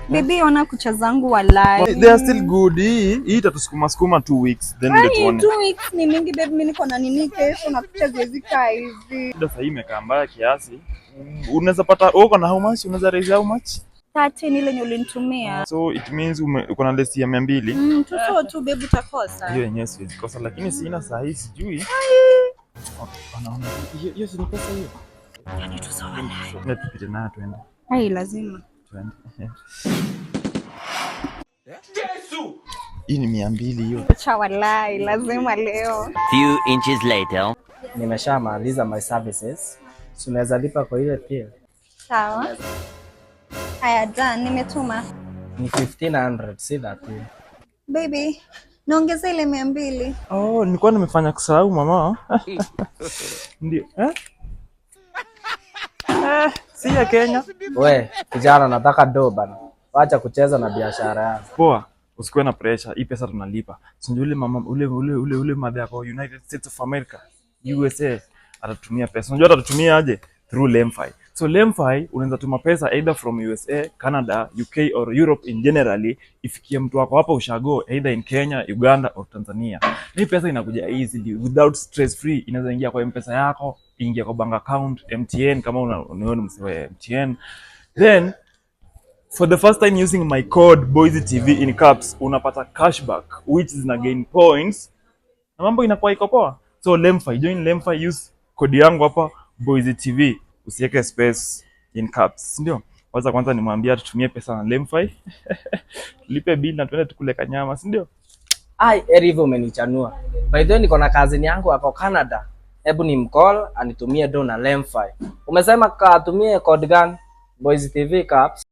Baby, ona kucha zangu walai. They are still good. Hii itatusukuma 2 weeks then ndio tuone. 2 weeks ni mingi baby, mimi niko na nini kesho na kucha ziwezi kaa hivi. Ndio sasa hii imekaa mbaya kiasi. Unaweza pata uko na how much? Unaweza raise how much? 30 ile ulinitumia. So it means uko na less ya 200. Tu baby utakosa. Hiyo yenyewe siwezi kosa lakini sina saa hii sijui. Anaona hiyo si pesa hiyo. Yani tu sawa. Na tupite nayo twende. Hai lazima. Twende. Yesu. Hii ni 200 hiyo. Cha walai lazima leo. Few inches later. Nimeshamaliza my services. So unaweza lipa kwa ile pia. Sawa. Haya done, nimetuma. Ni 1500, si that way. Baby, naongeza ile 200. Oh, nilikuwa nimefanya kusahau mama. Ndio. Si ya Kenya. We, kijana nataka do bana. Acha kucheza na biashara yako. Poa, usikuwe na pressure. Hii pesa tunalipa. Sio yule mama ule madhe yako United States of America, USA atatumia pesa. Unajua atatutumia aje? Through Lemfi. So Lemfi unaweza tuma pesa either from USA, Canada, UK or Europe in generally ifikie mtu wako hapa ushago either in Kenya, Uganda or Tanzania. Hii pesa inakuja easily without stress free. Inaweza ingia kwa M-Pesa yako, ingia kwa bank account, MTN kama unaona msewe MTN. Then for the first time using my code Boise TV in caps unapata cashback which is na gain points. Na mambo inakuwa iko poa. So Lemfi, join Lemfi, use code yangu hapa Boise TV. Usiweke space in caps, ndio? Kwanza nimwambia tutumie pesa na Lemfi. Tulipe bill na tuende tukule kanyama, si ndio? Ai, hivyo umenichanua. By the way niko na cousin yangu hapo Canada. Hebu nimcall anitumie do na Lemfi. Umesema katumie code gani? Boise TV caps.